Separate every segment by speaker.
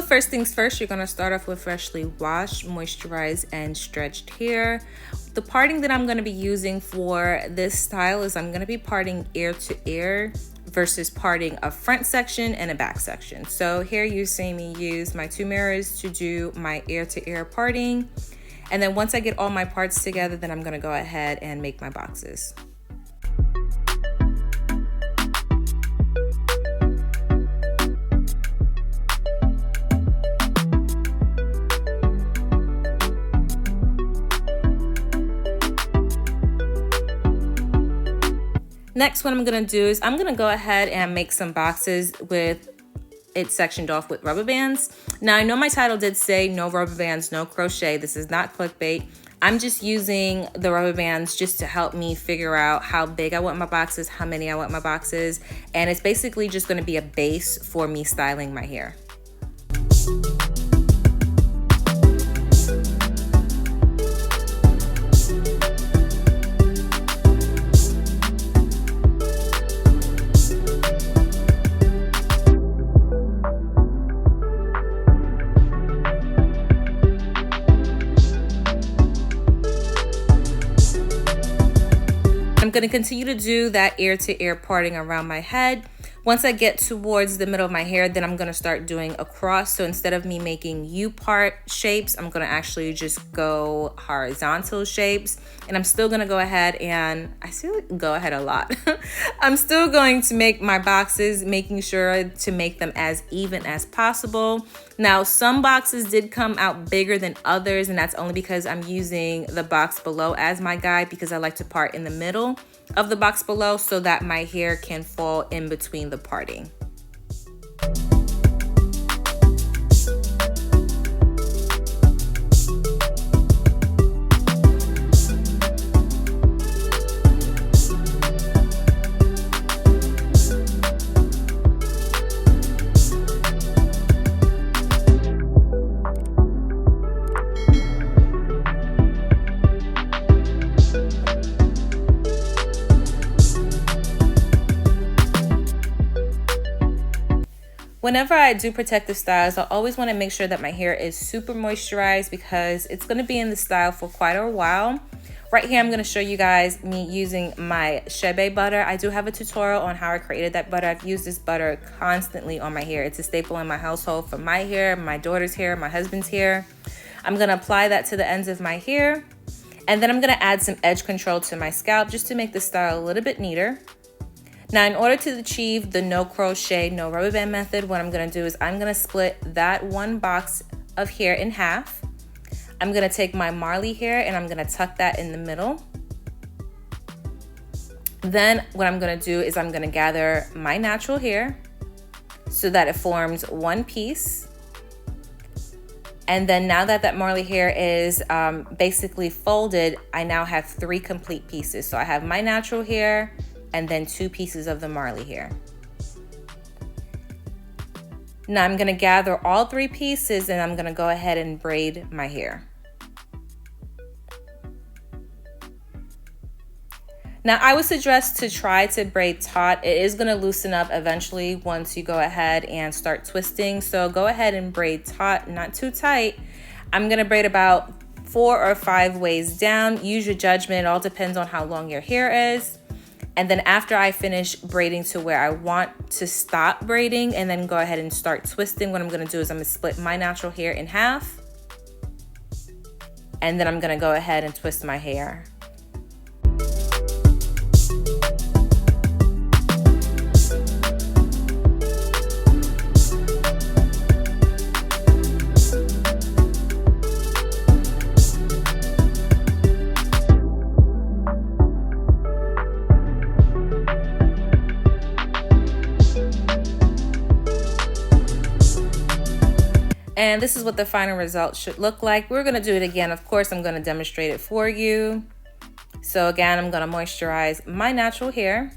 Speaker 1: first things first, you're gonna start off with freshly washed, moisturized, and stretched hair. The parting that I'm gonna be using for this style is I'm gonna be parting ear to ear versus parting a front section and a back section. So here you see me use my 2 mirrors to do my ear to ear parting. And then once I get all my parts together, then I'm gonna go ahead and make my boxes. Next, what I'm gonna do is I'm gonna go ahead and make some boxes with it sectioned off with rubber bands. Now, I know my title did say no rubber bands, no crochet. This is not clickbait. I'm just using the rubber bands just to help me figure out how big I want my boxes, how many I want my boxes. And it's basically just gonna be a base for me styling my hair. I'm going to continue to do that ear to ear parting around my head. Once I get towards the middle of my hair, then I'm going to start doing a cross. So instead of me making U-part shapes, I'm going to actually just go horizontal shapes. And I'm still going to go ahead and I still go ahead a lot. I'm still going to make my boxes, making sure to make them as even as possible. Now, some boxes did come out bigger than others, and that's only because I'm using the box below as my guide, because I like to part in the middle of the box below so that my hair can fall in between the parting. Whenever I do protective styles, I always want to make sure that my hair is super moisturized because it's going to be in the style for quite a while. Right here, I'm going to show you guys me using my shea butter. I do have a tutorial on how I created that butter. I've used this butter constantly on my hair. It's a staple in my household for my hair, my daughter's hair, my husband's hair. I'm going to apply that to the ends of my hair. And then I'm going to add some edge control to my scalp just to make the style a little bit neater. Now, in order to achieve the no crochet, no rubber band method, what I'm gonna do is I'm gonna split that one box of hair in half. I'm gonna take my Marley hair and I'm gonna tuck that in the middle. Then what I'm gonna do is I'm gonna gather my natural hair so that it forms one piece. And then now that that Marley hair is basically folded, I now have 3 complete pieces. So I have my natural hair, and then 2 pieces of the Marley hair. Now I'm gonna gather all 3 pieces and I'm gonna go ahead and braid my hair. Now I would suggest to try to braid taut. It is gonna loosen up eventually once you go ahead and start twisting. So go ahead and braid taut, not too tight. I'm gonna braid about 4 or 5 ways down. Use your judgment, it all depends on how long your hair is. And then after I finish braiding to where I want to stop braiding and then go ahead and start twisting, what I'm gonna do is I'm gonna split my natural hair in half. And then I'm gonna go ahead and twist my hair. And this is what the final result should look like. We're gonna do it again. Of course, I'm gonna demonstrate it for you. So again, I'm gonna moisturize my natural hair.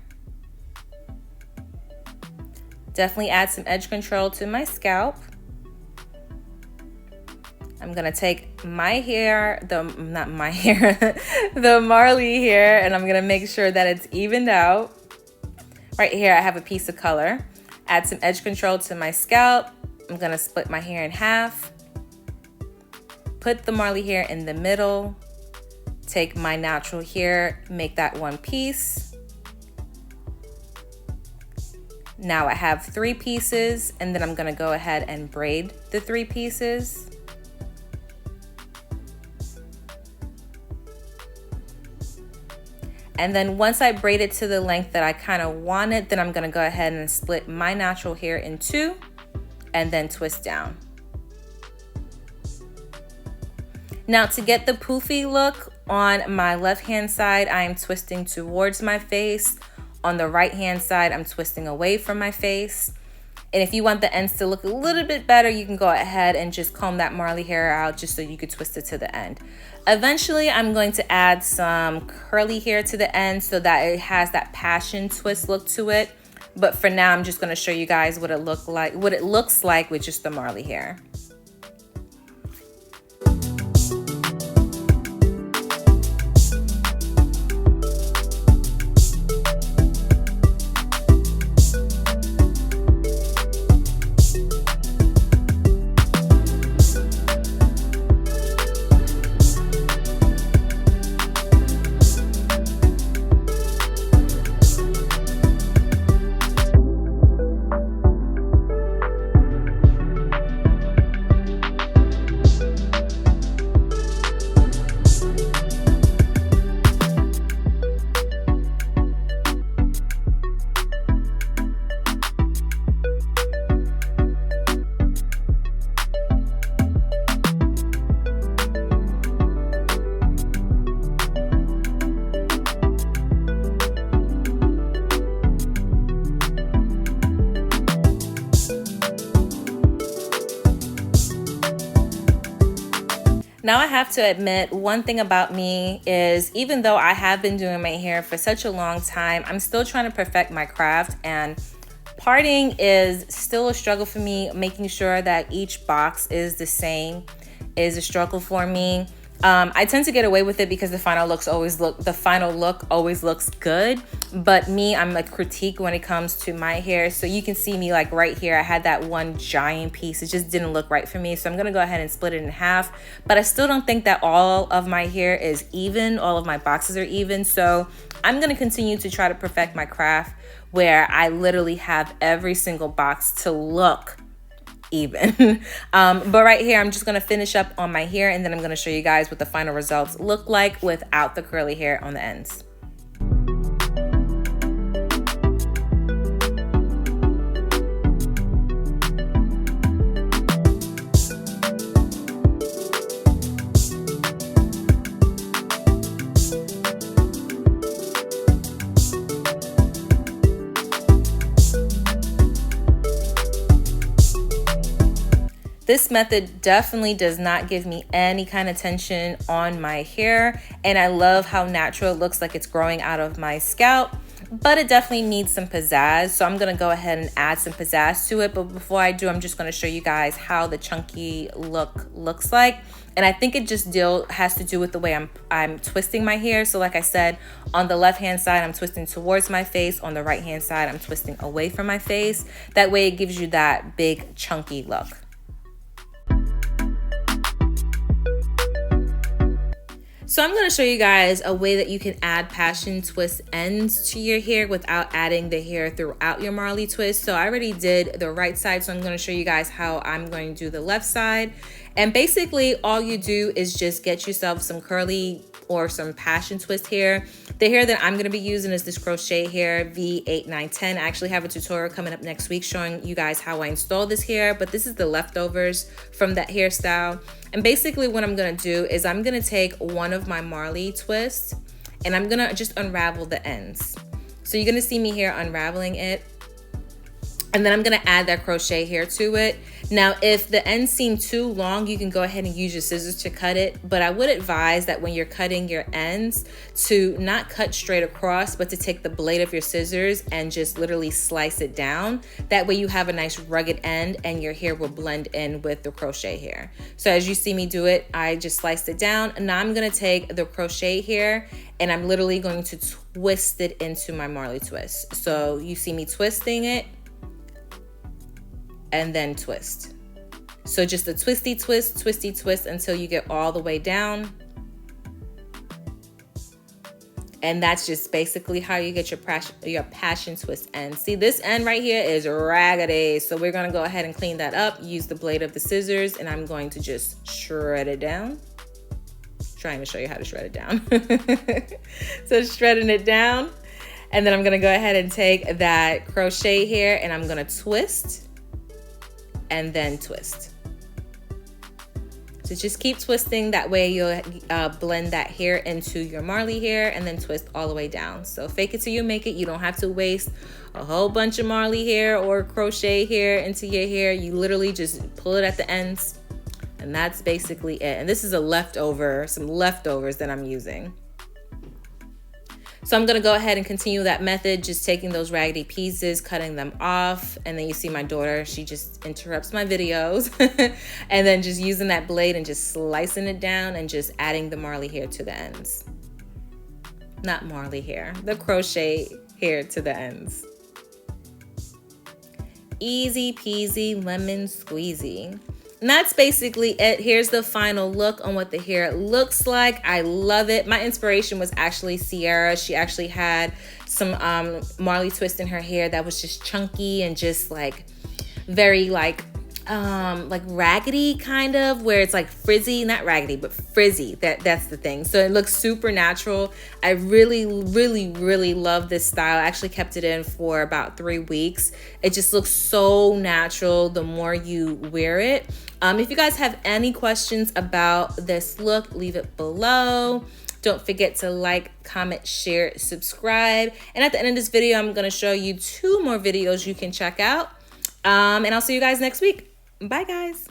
Speaker 1: Definitely add some edge control to my scalp. I'm gonna take my hair, the Marley hair, and I'm gonna make sure that it's evened out. Right here, I have a piece of color. Add some edge control to my scalp. I'm gonna split my hair in half, put the Marley hair in the middle, take my natural hair, make that one piece. Now I have 3 pieces, and then I'm gonna go ahead and braid the 3 pieces. And then once I braid it to the length that I kind of want it, then I'm gonna go ahead and split my natural hair in 2 and then twist down. Now to get the poofy look, on my left hand side, I am twisting towards my face. On the right hand side, I'm twisting away from my face. And if you want the ends to look a little bit better, you can go ahead and just comb that Marley hair out just so you could twist it to the end. Eventually, I'm going to add some curly hair to the end so that it has that passion twist look to it. But for now, I'm just going to show you guys what it looks like with just the Marley hair. Now I have to admit, one thing about me is even though I have been doing my hair for such a long time, I'm still trying to perfect my craft, and parting is still a struggle for me. Making sure that each box is the same is a struggle for me. I tend to get away with it because the final look always looks good. But me, I'm a critique when it comes to my hair. So you can see me like right here, I had that one giant piece. It just didn't look right for me. So I'm gonna go ahead and split it in half. But I still don't think that all of my hair is even. All of my boxes are even. So I'm gonna continue to try to perfect my craft where I literally have every single box to look even. But right here, I'm just gonna finish up on my hair, and then I'm gonna show you guys what the final results look like without the curly hair on the ends. This method definitely does not give me any kind of tension on my hair, and I love how natural it looks, like it's growing out of my scalp, but it definitely needs some pizzazz. So I'm gonna go ahead and add some pizzazz to it. But before I do, I'm just gonna show you guys how the chunky look looks like. And I think it just has to do with the way I'm twisting my hair. So like I said, on the left hand side, I'm twisting towards my face. On the right hand side, I'm twisting away from my face. That way it gives you that big chunky look. So I'm going to show you guys a way that you can add passion twist ends to your hair without adding the hair throughout your Marley twist. So I already did the right side, so I'm going to show you guys how I'm going to do the left side. And basically all you do is just get yourself some curly or some passion twist hair. The hair that I'm going to be using is this crochet hair V8910. I actually have a tutorial coming up next week showing you guys how I install this hair, but this is the leftovers from that hairstyle. And basically what I'm going to do is I'm going to take one of my Marley twists and I'm going to just unravel the ends. So you're going to see me here unraveling it. And then I'm gonna add that crochet hair to it. Now, if the ends seem too long, you can go ahead and use your scissors to cut it. But I would advise that when you're cutting your ends to not cut straight across, but to take the blade of your scissors and just literally slice it down. That way you have a nice rugged end and your hair will blend in with the crochet hair. So as you see me do it, I just sliced it down. And now I'm gonna take the crochet hair and I'm literally going to twist it into my Marley twist. So you see me twisting it, and then twist. So just a twisty twist until you get all the way down. And that's just basically how you get your passion twist end. See, this end right here is raggedy. So we're gonna go ahead and clean that up. Use the blade of the scissors, and I'm going to just shred it down. Trying to show you how to shred it down. So shredding it down. And then I'm gonna go ahead and take that crochet here, and I'm gonna twist and then twist. So just keep twisting, that way you'll blend that hair into your Marley hair, and then twist all the way down. So fake it till you make it. You don't have to waste a whole bunch of Marley hair or crochet hair into your hair. You literally just pull it at the ends, and that's basically it. And this is a leftover, some leftovers that I'm using. So I'm gonna go ahead and continue that method, just taking those raggedy pieces, cutting them off, and then you see my daughter, she just interrupts my videos, and then just using that blade and just slicing it down and just adding the Marley hair to the ends. Not Marley hair, the crochet hair to the ends. Easy peasy lemon squeezy. And that's basically it. Here's the final look on what the hair looks like. I love it. My inspiration was actually Sierra. She actually had some Marley twist in her hair that was just chunky and just like very like raggedy kind of, where it's like frizzy, not raggedy, but frizzy. That's the thing. So it looks super natural. I really love this style. I actually kept it in for about 3 weeks. It just looks so natural the more you wear it. If you guys have any questions about this look, leave it below. Don't forget to like, comment, share, subscribe. And at the end of this video, I'm gonna show you 2 more videos you can check out. And I'll see you guys next week. Bye, guys.